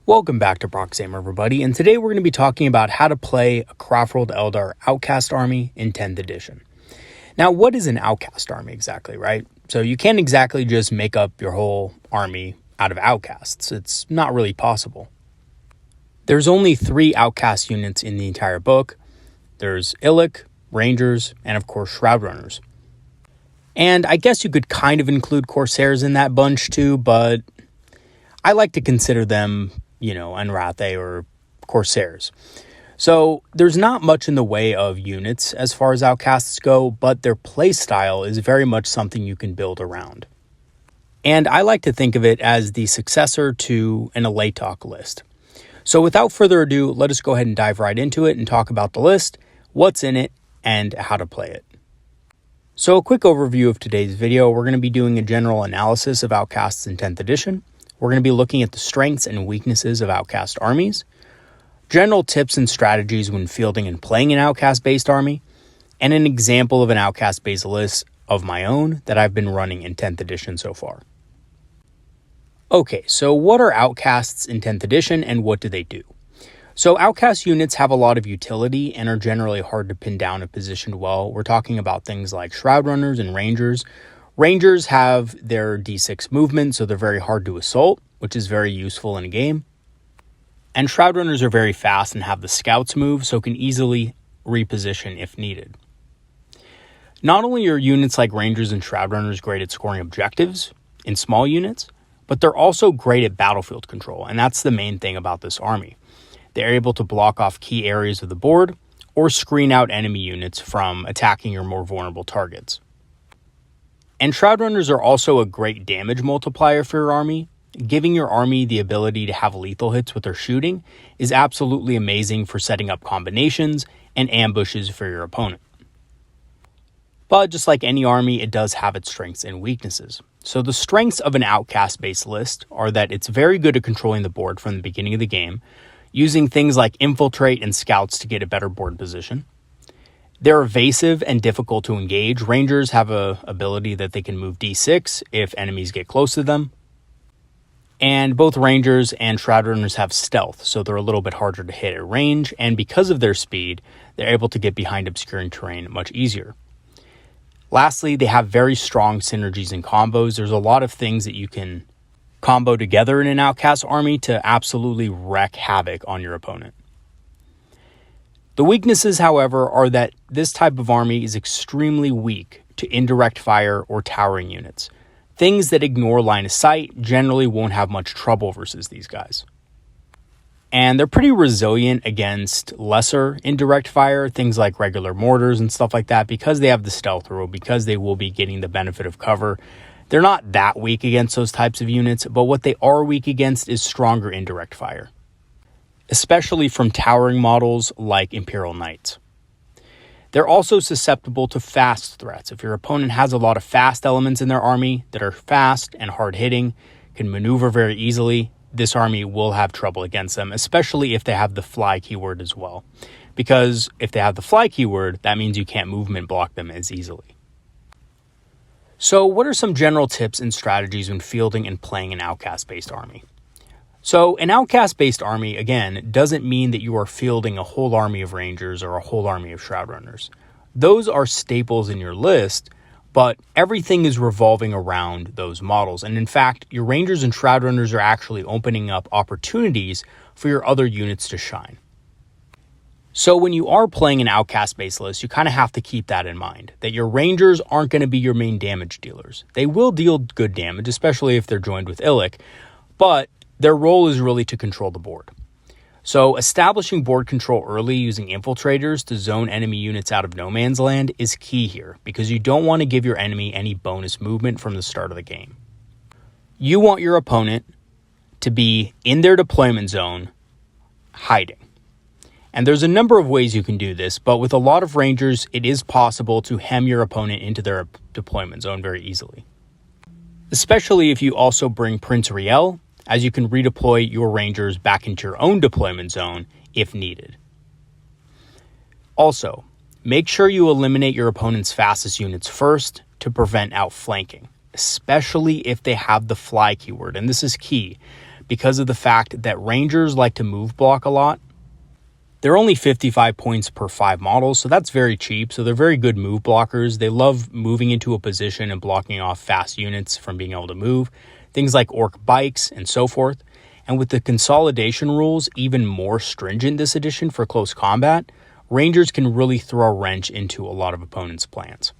Welcome back to Proxy, everybody, and today we're going to be talking about how to play a Craftworld Eldar Outcast army in 10th edition. Now, what is an Outcast army exactly, right? So you can't exactly just make up your whole army out of Outcasts. It's not really possible. There's only 3 Outcast units in the entire book. There's Illic, Rangers, and of course Shroud Runners. And I guess you could kind of include Corsairs in that bunch too, but I like to consider them Enrathe or Corsairs. So there's not much in the way of units as far as Outcasts go, but their playstyle is very much something you can build around. And I like to think of it as the successor to an Alaitoc list. So without further ado, let us go ahead and dive right into it and talk about the list, what's in it, and how to play it. So a quick overview of today's video, we're going to be doing a general analysis of Outcasts in 10th edition. We're going to be looking at the strengths and weaknesses of Outcast armies, general tips and strategies when fielding and playing an Outcast-based army, and an example of an Outcast-based list of my own that I've been running in 10th edition so far. Okay, so what are Outcasts in 10th edition and what do they do? So Outcast units have a lot of utility and are generally hard to pin down if positioned well. We're talking about things like Shroud Runners and Rangers. Rangers have their D6 movement, so they're very hard to assault, which is very useful in a game. And Shroud Runners are very fast and have the Scouts move, so can easily reposition if needed. Not only are units like Rangers and Shroud Runners great at scoring objectives in small units, but they're also great at battlefield control, and that's the main thing about this army. They're able to block off key areas of the board or screen out enemy units from attacking your more vulnerable targets. And Shroud Runners are also a great damage multiplier for your army. Giving your army the ability to have lethal hits with their shooting is absolutely amazing for setting up combinations and ambushes for your opponent. But just like any army, it does have its strengths and weaknesses. So the strengths of an Outcast-based list are that it's very good at controlling the board from the beginning of the game, using things like Infiltrate and Scouts to get a better board position. They're evasive and difficult to engage. Rangers have an ability that they can move D6 if enemies get close to them. And both Rangers and Shroud Runners have stealth, so they're a little bit harder to hit at range, and because of their speed, they're able to get behind obscuring terrain much easier. Lastly, they have very strong synergies and combos. There's a lot of things that you can combo together in an Outcast army to absolutely wreak havoc on your opponent. The weaknesses, however, are that this type of army is extremely weak to indirect fire or towering units. Things that ignore line of sight generally won't have much trouble versus these guys. And they're pretty resilient against lesser indirect fire, things like regular mortars and stuff like that, because they have the stealth rule, because they will be getting the benefit of cover. They're not that weak against those types of units, but what they are weak against is stronger indirect fire, especially from towering models like Imperial Knights. They're also susceptible to fast threats. If your opponent has a lot of fast elements in their army that are fast and hard-hitting, can maneuver very easily, this army will have trouble against them, especially if they have the fly keyword as well. Because if they have the fly keyword, that means you can't movement block them as easily. So what are some general tips and strategies when fielding and playing an Outcast-based army? So an Outcast-based army, again, doesn't mean that you are fielding a whole army of Rangers or a whole army of Shroud Runners. Those are staples in your list, but everything is revolving around those models. And in fact, your Rangers and Shroud Runners are actually opening up opportunities for your other units to shine. So when you are playing an Outcast-based list, you kind of have to keep that in mind, that your Rangers aren't going to be your main damage dealers. They will deal good damage, especially if they're joined with Illic, but their role is really to control the board. So establishing board control early using infiltrators to zone enemy units out of no man's land is key here, because you don't want to give your enemy any bonus movement from the start of the game. You want your opponent to be in their deployment zone, hiding. And there's a number of ways you can do this, but with a lot of Rangers, it is possible to hem your opponent into their deployment zone very easily. Especially if you also bring Prince Riel, as you can redeploy your Rangers back into your own deployment zone if needed. Also, make sure you eliminate your opponent's fastest units first to prevent outflanking, especially if they have the fly keyword, and this is key, because of the fact that Rangers like to move block a lot. They're only 55 points per 5 models, so that's very cheap. So they're very good move blockers. They love moving into a position and blocking off fast units from being able to move. Things like orc bikes and so forth. And with the consolidation rules even more stringent this edition for close combat, Rangers can really throw a wrench into a lot of opponents' plans.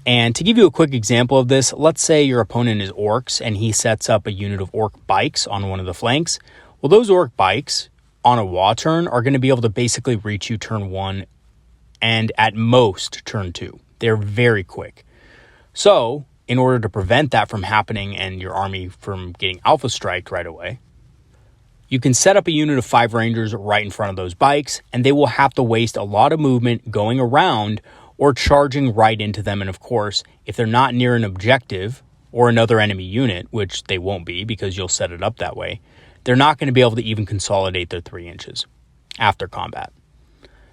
And to give you a quick example of this, let's say your opponent is orcs and he sets up a unit of orc bikes on one of the flanks. Well, those orc bikes on a WA turn are going to be able to basically reach you turn 1 and at most turn 2. They're very quick. So in order to prevent that from happening and your army from getting alpha striked right away, you can set up a unit of 5 Rangers right in front of those bikes, and they will have to waste a lot of movement going around or charging right into them. And of course, if they're not near an objective or another enemy unit, which they won't be because you'll set it up that way, they're not going to be able to even consolidate their 3 inches after combat.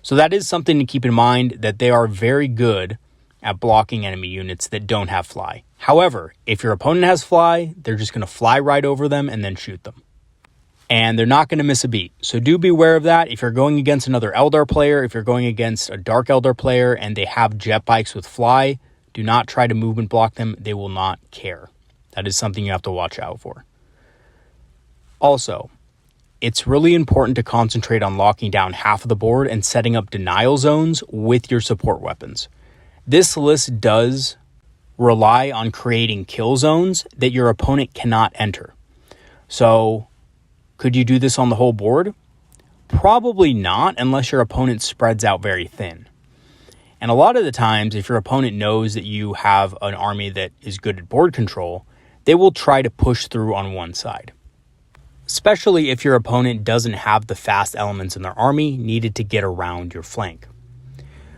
So that is something to keep in mind, that they are very good at blocking enemy units that don't have fly. However, if your opponent has fly, they're just going to fly right over them and then shoot them. And they're not going to miss a beat. So do be aware of that. If you're going against another Eldar player, if you're going against a Dark Eldar player and they have jet bikes with fly, do not try to movement block them. They will not care. That is something you have to watch out for. Also, it's really important to concentrate on locking down half of the board and setting up denial zones with your support weapons. This list does rely on creating kill zones that your opponent cannot enter. So, could you do this on the whole board? Probably not, unless your opponent spreads out very thin. And a lot of the times, if your opponent knows that you have an army that is good at board control, they will try to push through on one side. Especially if your opponent doesn't have the fast elements in their army needed to get around your flank.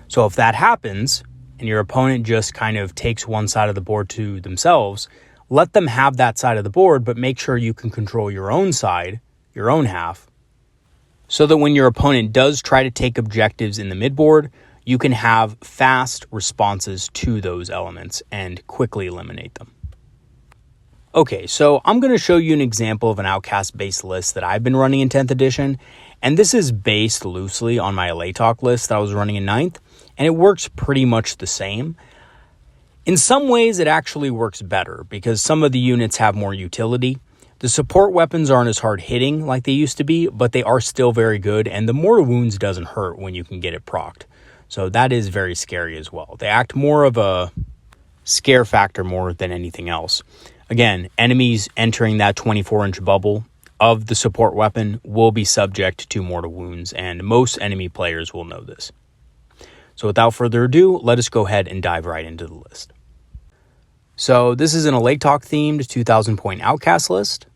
So if that happens, and your opponent just kind of takes one side of the board to themselves, let them have that side of the board, but make sure you can control your own side, your own half, so that when your opponent does try to take objectives in the midboard, you can have fast responses to those elements and quickly eliminate them. Okay, so I'm going to show you an example of an Outcast-based list that I've been running in 10th edition, and this is based loosely on my Alaitoc list that I was running in 9th, and it works pretty much the same. In some ways, it actually works better because some of the units have more utility. The support weapons aren't as hard hitting like they used to be, but they are still very good, and the mortal wounds doesn't hurt when you can get it procced. So that is very scary as well. They act more of a scare factor more than anything else. Again, enemies entering that 24-inch bubble of the support weapon will be subject to mortal wounds, and most enemy players will know this. So without further ado, let us go ahead and dive right into the list. So this is an Alaitoc themed 2,000 point Outcast list.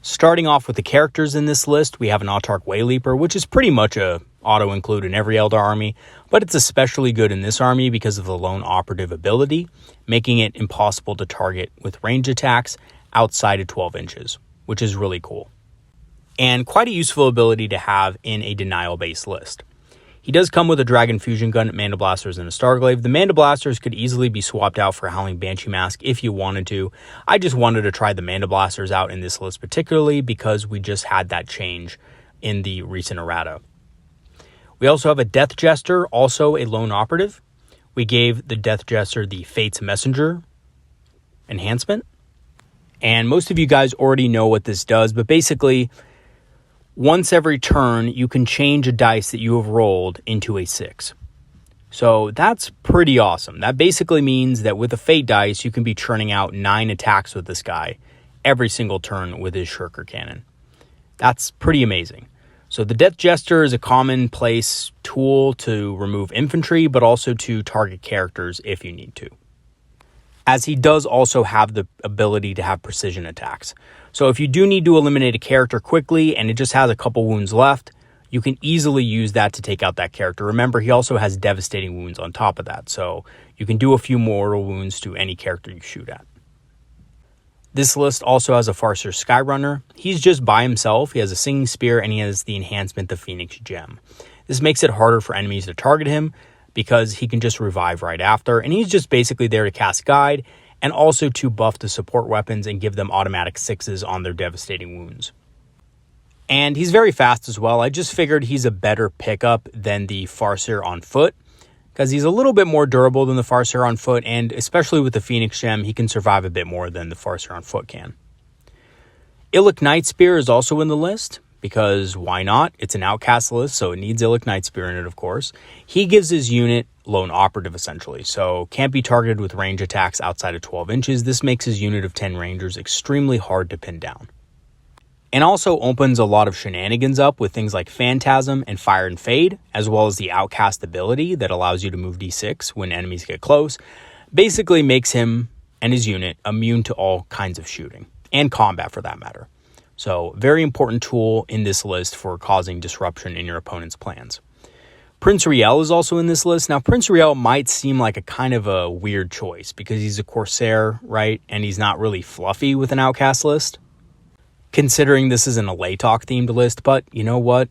Starting off with the characters in this list, we have an Autarch Wayleaper, which is pretty much a auto-include in every Eldar army, but it's especially good in this army because of the lone operative ability, making it impossible to target with range attacks outside of 12 inches, which is really cool. And quite a useful ability to have in a denial-based list. He does come with a Dragon Fusion Gun, Manda Blasters, and a Starglaive. The Manda Blasters could easily be swapped out for a Howling Banshee Mask if you wanted to. I just wanted to try the Manda Blasters out in this list particularly because we just had that change in the recent errata. We also have a Death Jester, also a lone operative. We gave the Death Jester the Fate's Messenger enhancement. And most of you guys already know what this does, but basically, once every turn, you can change a dice that you have rolled into a 6. So that's pretty awesome. That basically means that with a Fate dice, you can be churning out 9 attacks with this guy every single turn with his Shurker Cannon. That's pretty amazing. So the Death Jester is a commonplace tool to remove infantry, but also to target characters if you need to, as he does also have the ability to have precision attacks. So if you do need to eliminate a character quickly and it just has a couple wounds left, you can easily use that to take out that character. Remember, he also has devastating wounds on top of that, so you can do a few mortal wounds to any character you shoot at. This list also has a Farseer SkyRunner. He's just by himself. He has a Singing Spear and he has the enhancement, the Phoenix Gem. This makes it harder for enemies to target him because he can just revive right after, and he's just basically there to cast Guide and also to buff the support weapons and give them automatic 6s on their devastating wounds. And he's very fast as well. I just figured he's a better pickup than the Farseer on foot, because he's a little bit more durable than the Farseer on foot, and especially with the Phoenix Gem, he can survive a bit more than the Farseer on foot can. Illic Nightspear is also in the list, because why not? It's an Outcast list, so it needs Illic Nightspear in it, of course. He gives his unit lone operative, essentially, so can't be targeted with range attacks outside of 12 inches. This makes his unit of 10 rangers extremely hard to pin down. And also opens a lot of shenanigans up with things like Phantasm and Fire and Fade, as well as the Outcast ability that allows you to move d6 when enemies get close. Basically makes him and his unit immune to all kinds of shooting, and combat for that matter. So very important tool in this list for causing disruption in your opponent's plans. Prince Riel is also in this list. Now, Prince Riel might seem like a kind of a weird choice because he's a Corsair, right? And he's not really fluffy with an Outcast list, considering this is an Alaitoc themed list. But you know what?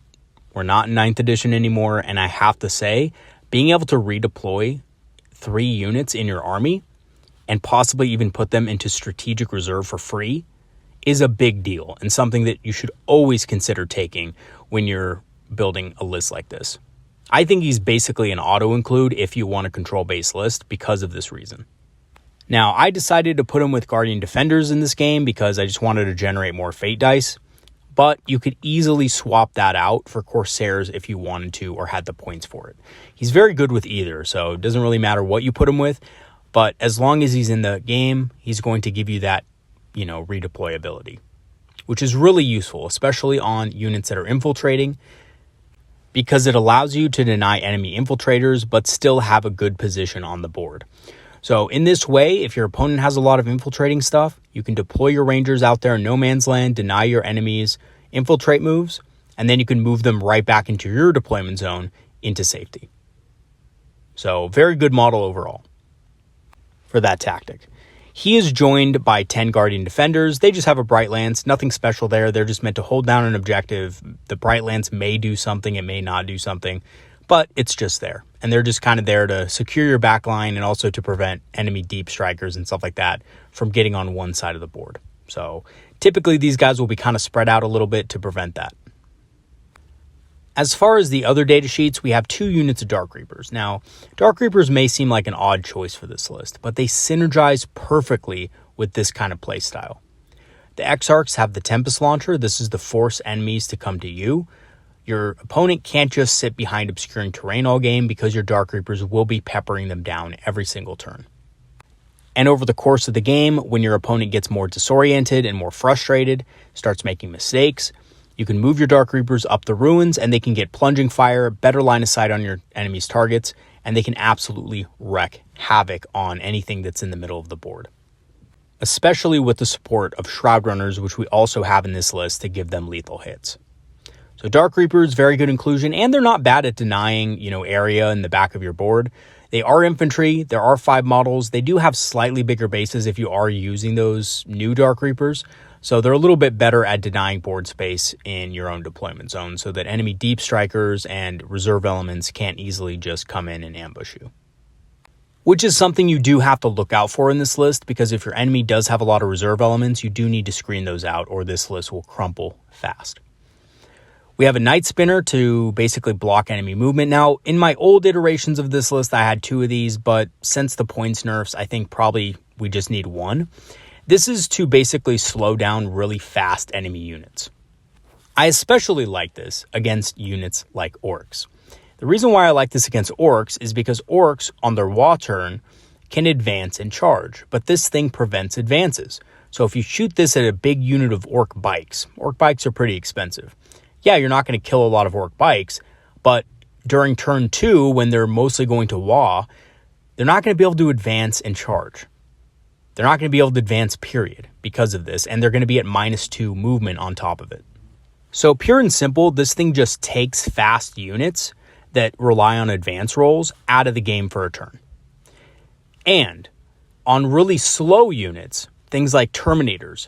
We're not in 9th edition anymore. And I have to say, being able to redeploy 3 units in your army and possibly even put them into strategic reserve for free is a big deal and something that you should always consider taking when you're building a list like this. I think he's basically an auto-include if you want a control-based list because of this reason. Now, I decided to put him with Guardian Defenders in this game because I just wanted to generate more Fate dice, but you could easily swap that out for Corsairs if you wanted to or had the points for it. He's very good with either, so it doesn't really matter what you put him with, but as long as he's in the game, he's going to give you that, redeployability, which is really useful, especially on units that are infiltrating, because it allows you to deny enemy infiltrators, but still have a good position on the board. So in this way, if your opponent has a lot of infiltrating stuff, you can deploy your rangers out there in no man's land, deny your enemies infiltrate moves, and then you can move them right back into your deployment zone into safety. So very good model overall for that tactic. He is joined by 10 Guardian Defenders. They just have a Bright Lance, nothing special there. They're just meant to hold down an objective. The Bright Lance may do something, it may not do something, but it's just there. And they're just kind of there to secure your backline and also to prevent enemy deep strikers and stuff like that from getting on one side of the board. So typically these guys will be kind of spread out a little bit to prevent that. As far as the other data sheets, we have 2 units of Dark Reapers. Now, Dark Reapers may seem like an odd choice for this list, but they synergize perfectly with this kind of playstyle. The Exarchs have the Tempest Launcher. This is to force enemies to come to you. Your opponent can't just sit behind obscuring terrain all game because your Dark Reapers will be peppering them down every single turn. And over the course of the game, when your opponent gets more disoriented and more frustrated, starts making mistakes, you can move your Dark Reapers up the ruins and they can get plunging fire, better line of sight on your enemy's targets, and they can absolutely wreak havoc on anything that's in the middle of the board. Especially with the support of Shroud Runners, which we also have in this list to give them lethal hits. So Dark Reapers, very good inclusion, and they're not bad at denying, area in the back of your board. They are infantry, there are 5 models, they do have slightly bigger bases if you are using those new Dark Reapers, so they're a little bit better at denying board space in your own deployment zone so that enemy deep strikers and reserve elements can't easily just come in and ambush you. Which is something you do have to look out for in this list, because if your enemy does have a lot of reserve elements, you do need to screen those out or this list will crumple fast. We have a Night Spinner to basically block enemy movement. Now, in my old iterations of this list, I had 2 of these, but since the points nerfs, I think probably we just need 1. This is to basically slow down really fast enemy units. I especially like this against units like Orcs. The reason why I like this against Orcs is because Orcs, on their Wa turn, can advance and charge, but this thing prevents advances. So if you shoot this at a big unit of Orc bikes are pretty expensive. Yeah, you're not going to kill a lot of Orc bikes, but during turn 2, when they're mostly going to Wa, they're not going to be able to advance and charge. They're not going to be able to advance, period, because of this, and they're going to be at -2 movement on top of it. So pure and simple, this thing just takes fast units that rely on advance rolls out of the game for a turn. And on really slow units, things like Terminators,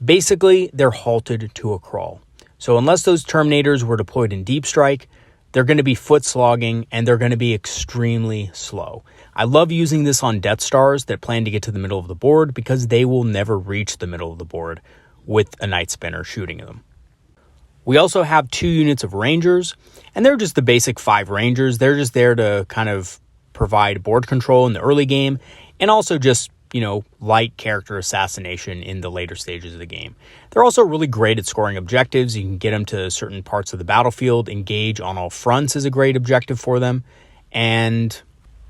basically they're halted to a crawl. So unless those Terminators were deployed in Deep Strike, they're going to be foot slogging, and they're going to be extremely slow. I love using this on Death Stars that plan to get to the middle of the board because they will never reach the middle of the board with a Night Spinner shooting them. We also have 2 units of Rangers, and they're just the basic 5 Rangers. They're just there to kind of provide board control in the early game and also just, light character assassination in the later stages of the game. They're also really great at scoring objectives. You can get them to certain parts of the battlefield. Engage on all fronts is a great objective for them. And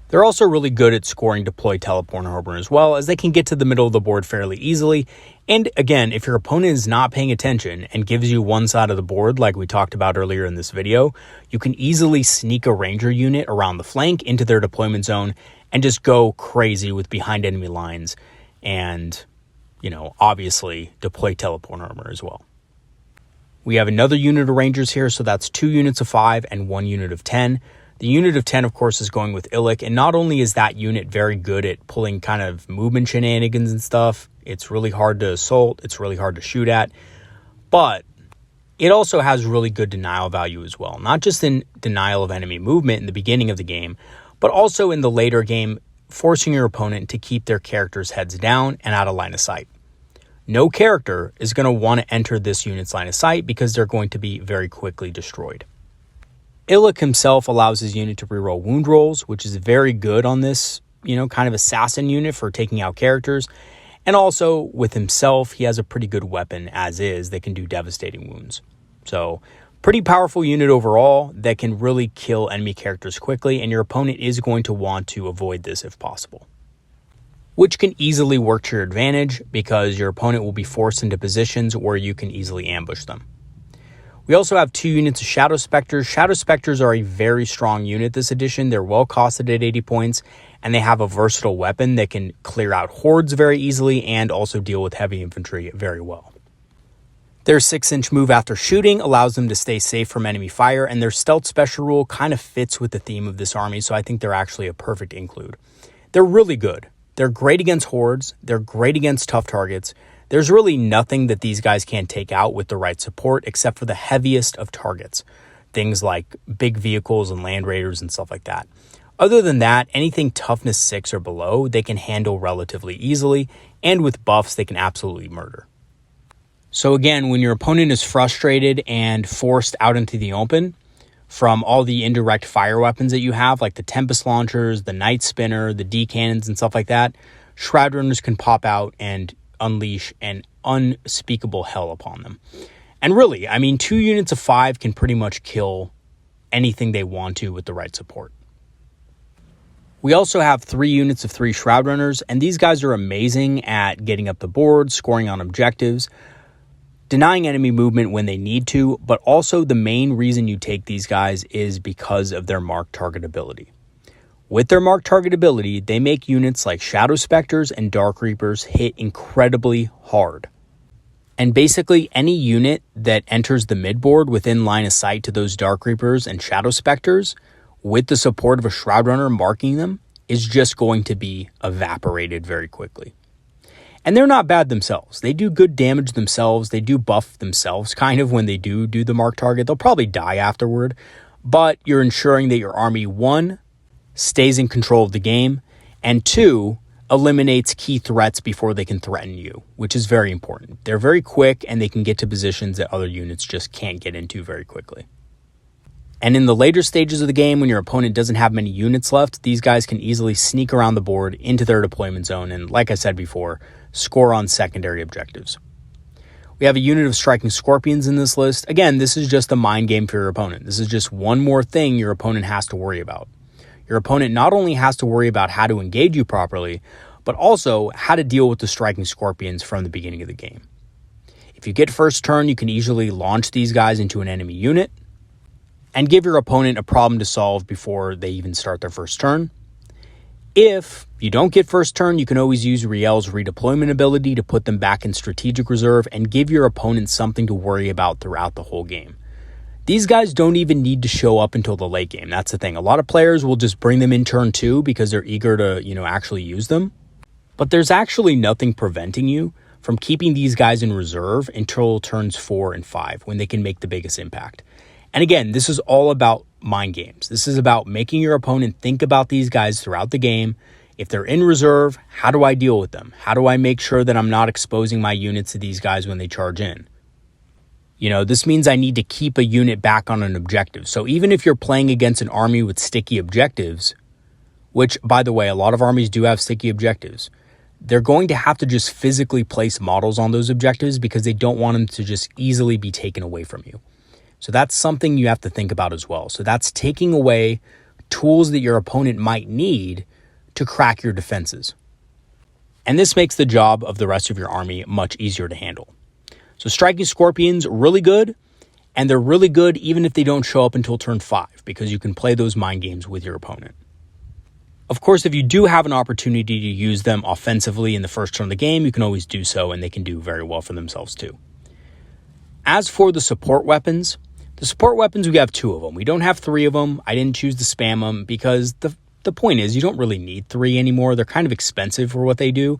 they're also really good at scoring deploy, teleport, and harbor as well, as they can get to the middle of the board fairly easily. And again, if your opponent is not paying attention and gives you one side of the board, like we talked about earlier in this video, you can easily sneak a Ranger unit around the flank into their deployment zone and just go crazy with behind enemy lines and, obviously deploy, teleport, armor as well. We have another unit of Rangers here, so that's 2 units of 5 and 1 unit of 10. The unit of 10, of course, is going with Illic, and not only is that unit very good at pulling kind of movement shenanigans and stuff, it's really hard to assault, it's really hard to shoot at, but it also has really good denial value as well. Not just in denial of enemy movement in the beginning of the game, but also in the later game, forcing your opponent to keep their characters' heads down and out of line of sight. No character is going to want to enter this unit's line of sight because they're going to be very quickly destroyed. Illic himself allows his unit to reroll wound rolls, which is very good on this, kind of assassin unit for taking out characters. And also with himself, he has a pretty good weapon as is that can do devastating wounds. So pretty powerful unit overall that can really kill enemy characters quickly, and your opponent is going to want to avoid this if possible, which can easily work to your advantage because your opponent will be forced into positions where you can easily ambush them. We also have 2 units of Shadow Specters. Shadow Specters are a very strong unit this edition. They're well costed at 80 points, and they have a versatile weapon that can clear out hordes very easily and also deal with heavy infantry very well. Their 6-inch move after shooting allows them to stay safe from enemy fire, and their stealth special rule kind of fits with the theme of this army, so I think they're actually a perfect include. They're really good. They're great against hordes. They're great against tough targets. There's really nothing that these guys can't take out with the right support except for the heaviest of targets. Things like big vehicles and land raiders and stuff like that. Other than that, anything toughness 6 or below, they can handle relatively easily, and with buffs, they can absolutely murder. So again, when your opponent is frustrated and forced out into the open from all the indirect fire weapons that you have, like the Tempest launchers, the Night Spinner, the D cannons and stuff like that, Shroud Runners can pop out and unleash an unspeakable hell upon them. And really, 2 units of 5 can pretty much kill anything they want to with the right support. We also have 3 units of 3 Shroud Runners, and these guys are amazing at getting up the board, scoring on objectives, denying enemy movement when they need to, but also the main reason you take these guys is because of their marked target ability. With their marked target ability, they make units like Shadow Specters and Dark Reapers hit incredibly hard. And basically any unit that enters the midboard within line of sight to those Dark Reapers and Shadow Specters, with the support of a Shroud Runner marking them, is just going to be evaporated very quickly. And they're not bad themselves. They do good damage themselves. They do buff themselves kind of when they do the marked target. They'll probably die afterward, but you're ensuring that your army, 1, stays in control of the game, and 2, eliminates key threats before they can threaten you, which is very important. They're very quick and they can get to positions that other units just can't get into very quickly. And in the later stages of the game, when your opponent doesn't have many units left, these guys can easily sneak around the board into their deployment zone and, like I said before, score on secondary objectives. We have a unit of Striking Scorpions in this list. Again, this is just a mind game for your opponent. This is just one more thing your opponent has to worry about. Your opponent not only has to worry about how to engage you properly, but also how to deal with the Striking Scorpions from the beginning of the game. If you get first turn, you can easily launch these guys into an enemy unit and give your opponent a problem to solve before they even start their first turn. If you don't get first turn, you can always use Riel's redeployment ability to put them back in strategic reserve and give your opponent something to worry about throughout the whole game. These guys don't even need to show up until the late game. That's the thing. A lot of players will just bring them in turn 2 because they're eager to, actually use them. But there's actually nothing preventing you from keeping these guys in reserve until turns 4 and 5 when they can make the biggest impact. And again, this is all about mind games. This is about making your opponent think about these guys throughout the game. If they're in reserve, how do I deal with them? How do I make sure that I'm not exposing my units to these guys when they charge in? This means I need to keep a unit back on an objective. So even if you're playing against an army with sticky objectives, which, by the way, a lot of armies do have sticky objectives, they're going to have to just physically place models on those objectives because they don't want them to just easily be taken away from you. So that's something you have to think about as well. So that's taking away tools that your opponent might need to crack your defenses. And this makes the job of the rest of your army much easier to handle. So striking scorpions, really good. And they're really good even if they don't show up until turn 5 because you can play those mind games with your opponent. Of course, if you do have an opportunity to use them offensively in the first turn of the game, you can always do so, and they can do very well for themselves too. As for the support weapons, we have 2 of them. We don't have 3 of them. I didn't choose to spam them because the point is you don't really need 3 anymore. They're kind of expensive for what they do,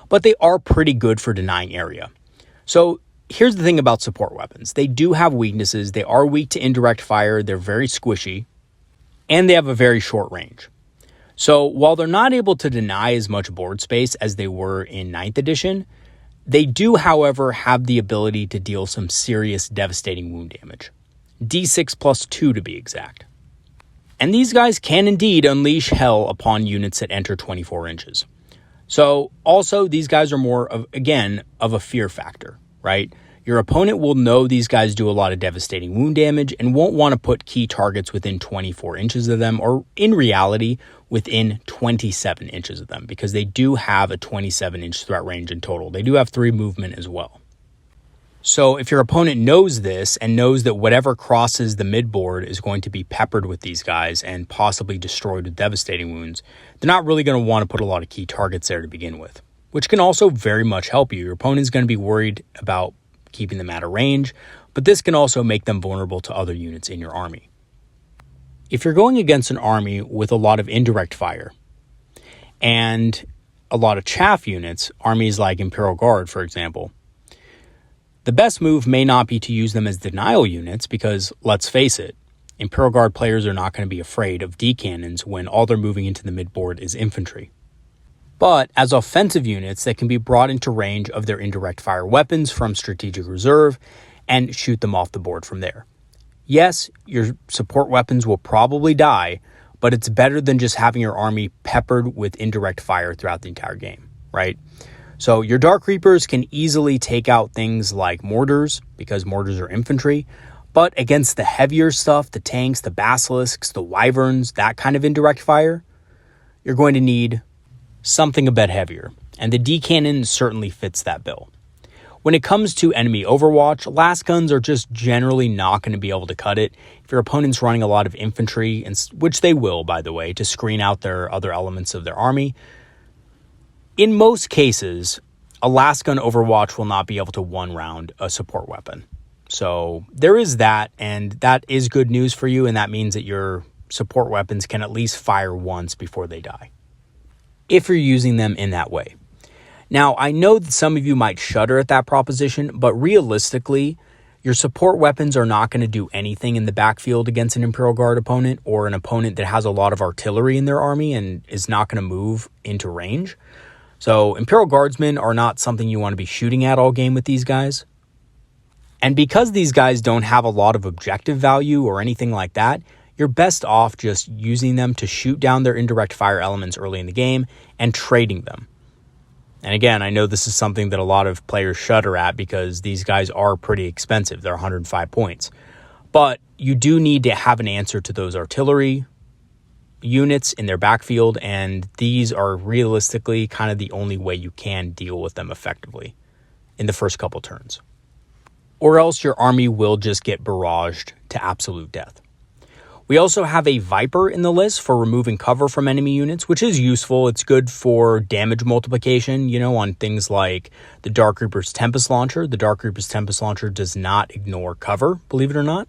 but they are pretty good for denying area. So here's the thing about support weapons. They do have weaknesses. They are weak to indirect fire. They're very squishy, and they have a very short range. So while they're not able to deny as much board space as they were in 9th edition, they do, however, have the ability to deal some serious devastating wound damage. D6 plus 2 to be exact. And these guys can indeed unleash hell upon units that enter 24 inches. So also these guys are more of a fear factor, right? Your opponent will know these guys do a lot of devastating wound damage and won't want to put key targets within 24 inches of them, or in reality, within 27 inches of them, because they do have a 27-inch threat range in total. They do have 3 movement as well. So if your opponent knows this and knows that whatever crosses the midboard is going to be peppered with these guys and possibly destroyed with devastating wounds, they're not really going to want to put a lot of key targets there to begin with, which can also very much help you. Your opponent's going to be worried about keeping them out of range, but this can also make them vulnerable to other units in your army. If you're going against an army with a lot of indirect fire and a lot of chaff units, armies like Imperial Guard, for example, the best move may not be to use them as denial units because, let's face it, Imperial Guard players are not going to be afraid of D-cannons when all they're moving into the midboard is infantry. But as offensive units that can be brought into range of their indirect fire weapons from strategic reserve and shoot them off the board from there. Yes, your support weapons will probably die, but it's better than just having your army peppered with indirect fire throughout the entire game, right? So your Dark Reapers can easily take out things like mortars, because mortars are infantry, but against the heavier stuff, the tanks, the basilisks, the wyverns, that kind of indirect fire, you're going to need something a bit heavier, and the D-cannon certainly fits that bill. When it comes to enemy overwatch, las guns are just generally not going to be able to cut it. If your opponent's running a lot of infantry, which they will, by the way, to screen out their other elements of their army, in most cases, a las gun overwatch will not be able to one-round a support weapon. So there is that, and that is good news for you, and that means that your support weapons can at least fire once before they die, if you're using them in that way. Now, I know that some of you might shudder at that proposition, but realistically, your support weapons are not going to do anything in the backfield against an Imperial Guard opponent or an opponent that has a lot of artillery in their army and is not going to move into range. So Imperial Guardsmen are not something you want to be shooting at all game with these guys. And because these guys don't have a lot of objective value or anything like that, you're best off just using them to shoot down their indirect fire elements early in the game and trading them. And again, I know this is something that a lot of players shudder at because these guys are pretty expensive. They're 105 points. But you do need to have an answer to those artillery units in their backfield, and these are realistically kind of the only way you can deal with them effectively in the first couple turns. Or else your army will just get barraged to absolute death. We also have a Viper in the list for removing cover from enemy units, which is useful. It's good for damage multiplication, on things like the Dark Reaper's Tempest Launcher. The Dark Reaper's Tempest Launcher does not ignore cover, believe it or not.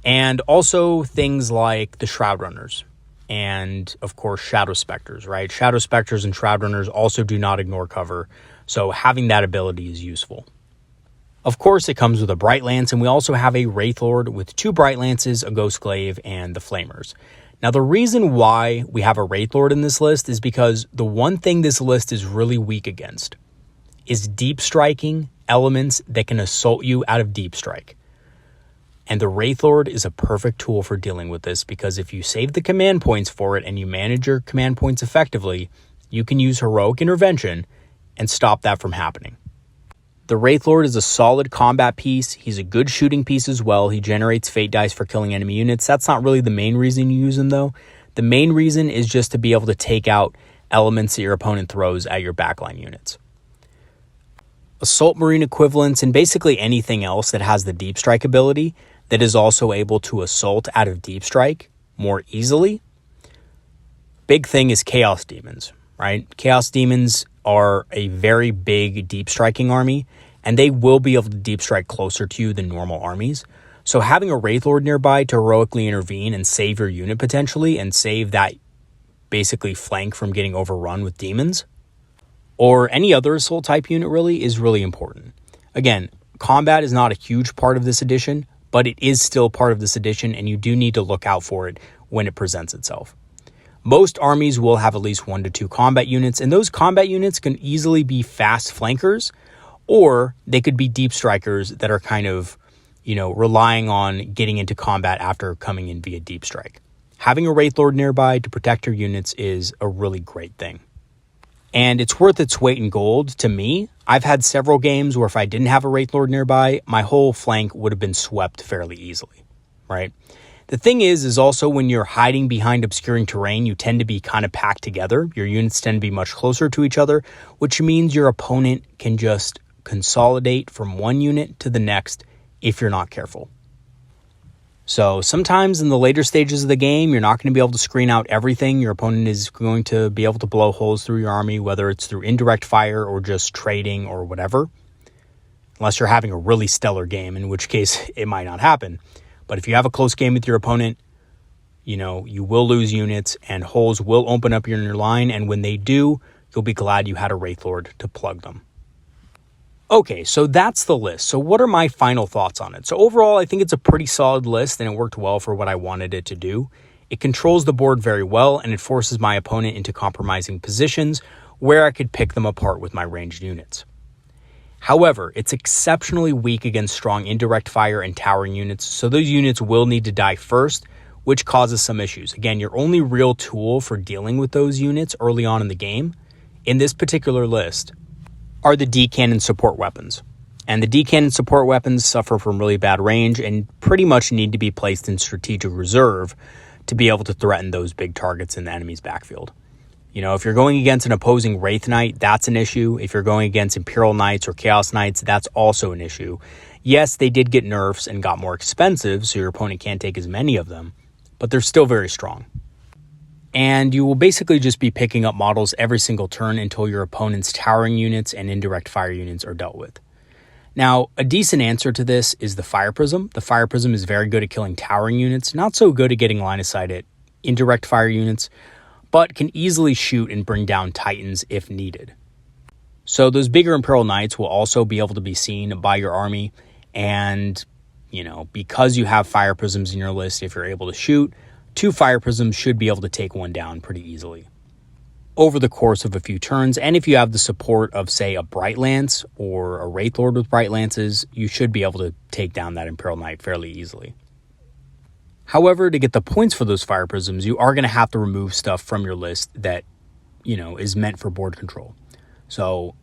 And also things like the Shroud Runners and, of course, Shadow Specters, right? Shadow Specters and Shroud Runners also do not ignore cover, so having that ability is useful. Of course, it comes with a Bright Lance, and we also have a Wraith Lord with 2 Bright Lances, a Ghost Glaive, and the Flamers. Now, the reason why we have a Wraith Lord in this list is because the one thing this list is really weak against is deep striking elements that can assault you out of deep strike. And the Wraith Lord is a perfect tool for dealing with this, because if you save the command points for it and you manage your command points effectively, you can use Heroic Intervention and stop that from happening. The Wraith Lord is a solid combat piece. He's a good shooting piece as well. He generates fate dice for killing enemy units. That's not really the main reason you use him, though. The main reason is just to be able to take out elements that your opponent throws at your backline units. Assault Marine equivalents and basically anything else that has the deep strike ability that is also able to assault out of deep strike more easily. Big thing is Chaos Demons, right? Chaos Demons are a very big deep striking army, and they will be able to deep strike closer to you than normal armies. So having a Wraith Lord nearby to heroically intervene and save your unit potentially, and save that basically flank from getting overrun with demons, or any other assault type unit really, is really important. Again, combat is not a huge part of this edition, but it is still part of this edition, and you do need to look out for it when it presents itself. Most armies will have at least 1 to 2 combat units, and those combat units can easily be fast flankers, or they could be deep strikers that are kind of, relying on getting into combat after coming in via deep strike. Having a Wraith Lord nearby to protect your units is a really great thing. And it's worth its weight in gold to me. I've had several games where if I didn't have a Wraith Lord nearby, my whole flank would have been swept fairly easily, right? The thing is also when you're hiding behind obscuring terrain, you tend to be kind of packed together. Your units tend to be much closer to each other, which means your opponent can just consolidate from one unit to the next if you're not careful. So sometimes in the later stages of the game, you're not going to be able to screen out everything. Your opponent is going to be able to blow holes through your army, whether it's through indirect fire or just trading or whatever. Unless you're having a really stellar game, in which case it might not happen. But if you have a close game with your opponent, you will lose units and holes will open up in your line. And when they do, you'll be glad you had a Wraith Lord to plug them. Okay, so that's the list. So what are my final thoughts on it? So overall, I think it's a pretty solid list and it worked well for what I wanted it to do. It controls the board very well and it forces my opponent into compromising positions where I could pick them apart with my ranged units. However, it's exceptionally weak against strong indirect fire and towering units, so those units will need to die first, which causes some issues. Again, your only real tool for dealing with those units early on in the game, in this particular list, are the D-cannon support weapons. And the D-cannon support weapons suffer from really bad range and pretty much need to be placed in strategic reserve to be able to threaten those big targets in the enemy's backfield. If you're going against an opposing Wraith Knight, that's an issue. If you're going against Imperial Knights or Chaos Knights, that's also an issue. Yes, they did get nerfs and got more expensive, so your opponent can't take as many of them, but they're still very strong. And you will basically just be picking up models every single turn until your opponent's towering units and indirect fire units are dealt with. Now, a decent answer to this is the Fire Prism. The Fire Prism is very good at killing towering units, not so good at getting line of sight at indirect fire units, but can easily shoot and bring down Titans if needed. So those bigger Imperial Knights will also be able to be seen by your army, and, because you have Fire Prisms in your list, if you're able to shoot, 2 Fire Prisms should be able to take one down pretty easily over the course of a few turns, and if you have the support of, say, a Bright Lance or a Wraith Lord with Bright Lances, you should be able to take down that Imperial Knight fairly easily. However, to get the points for those Fire Prisms, you are going to have to remove stuff from your list that, is meant for board control. So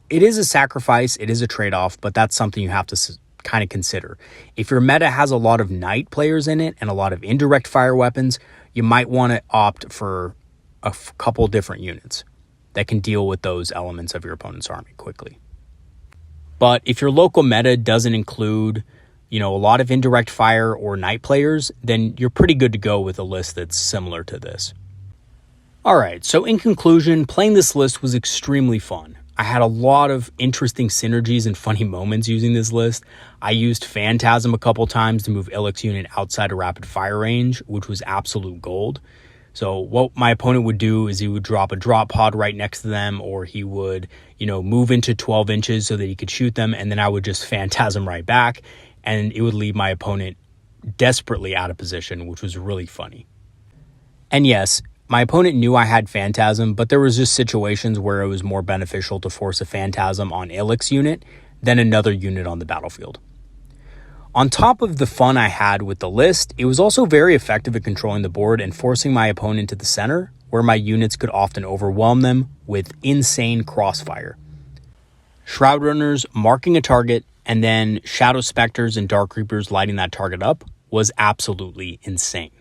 it is a sacrifice, it is a trade-off, but that's something you have to kind of consider. If your meta has a lot of Knight players in it and a lot of indirect fire weapons, you might want to opt for a couple different units that can deal with those elements of your opponent's army quickly. But if your local meta doesn't include a lot of indirect fire or Knight players, then you're pretty good to go with a list that's similar to this. All right, so in conclusion, playing this list was extremely fun. I had a lot of interesting synergies and funny moments using this list. I used Phantasm a couple times to move Illick's unit outside of rapid fire range, which was absolute gold. So what my opponent would do is he would drop a drop pod right next to them, or he would, move into 12 inches so that he could shoot them. And then I would just phantasm right back, and it would leave my opponent desperately out of position, which was really funny. And yes, my opponent knew I had Phantasm, but there was just situations where it was more beneficial to force a Phantasm on Alic's unit than another unit on the battlefield. On top of the fun I had with the list, it was also very effective at controlling the board and forcing my opponent to the center, where my units could often overwhelm them with insane crossfire. Shroud Runners marking a target and then Shadow Specters and Dark Reapers lighting that target up was absolutely insane.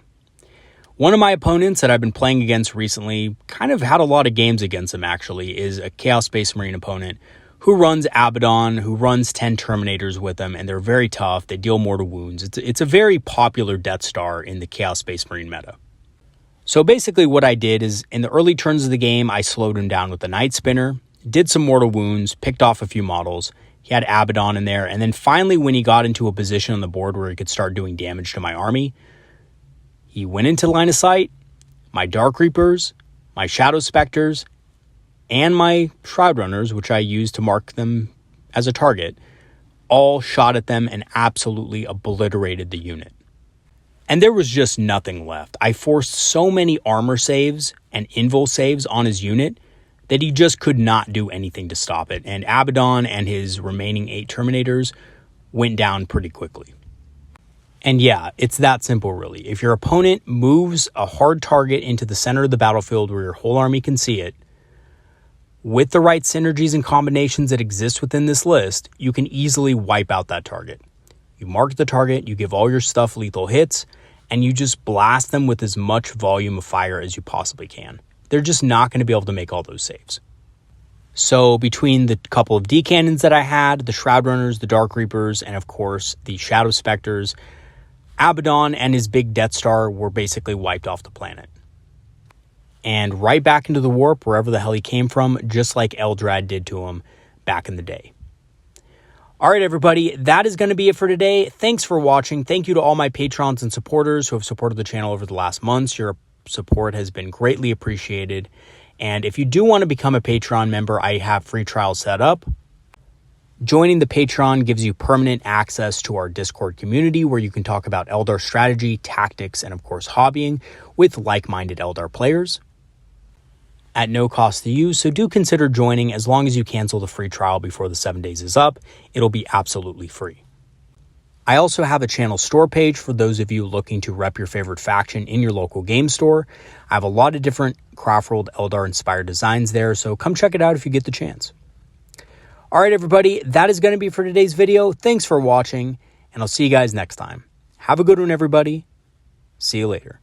One of my opponents that I've been playing against recently, kind of had a lot of games against him actually, is a Chaos Space Marine opponent who runs Abaddon, who runs 10 Terminators with them, and they're very tough. They deal mortal wounds. It's a very popular Death Star in the Chaos Space Marine meta. So basically what I did is, in the early turns of the game, I slowed him down with the Night Spinner, did some mortal wounds, picked off a few models. He had Abaddon in there, and then finally when he got into a position on the board where he could start doing damage to my army, he went into line of sight. My Dark Reapers, my Shadow Specters, and my Shroud Runners, which I used to mark them as a target, all shot at them and absolutely obliterated the unit. And there was just nothing left. I forced so many armor saves and invul saves on his unit that he just could not do anything to stop it. And Abaddon and his remaining 8 Terminators went down pretty quickly. And yeah, it's that simple really. If your opponent moves a hard target into the center of the battlefield where your whole army can see it, with the right synergies and combinations that exist within this list, you can easily wipe out that target. You mark the target, you give all your stuff lethal hits, and you just blast them with as much volume of fire as you possibly can. They're just not going to be able to make all those saves. So between the couple of D-cannons that I had, the Shroud Runners, the Dark Reapers, and of course the Shadow Specters, Abaddon and his big Death Star were basically wiped off the planet. And right back into the warp wherever the hell he came from, just like Eldrad did to him back in the day. All right, everybody, that is going to be it for today. Thanks for watching. Thank you to all my patrons and supporters who have supported the channel over the last months. Your support has been greatly appreciated. And if you do want to become a Patreon member, I have free trials set up. Joining the Patreon gives you permanent access to our Discord community where you can talk about Eldar strategy, tactics, and of course hobbying with like-minded Eldar players at no cost to you, so do consider joining as long as you cancel the free trial before the 7 days is up. It'll be absolutely free. I also have a channel store page for those of you looking to rep your favorite faction in your local game store. I have a lot of different Craftworld Eldar inspired designs there, so come check it out if you get the chance. All right, everybody, that is going to be for today's video. Thanks for watching, and I'll see you guys next time. Have a good one, everybody. See you later.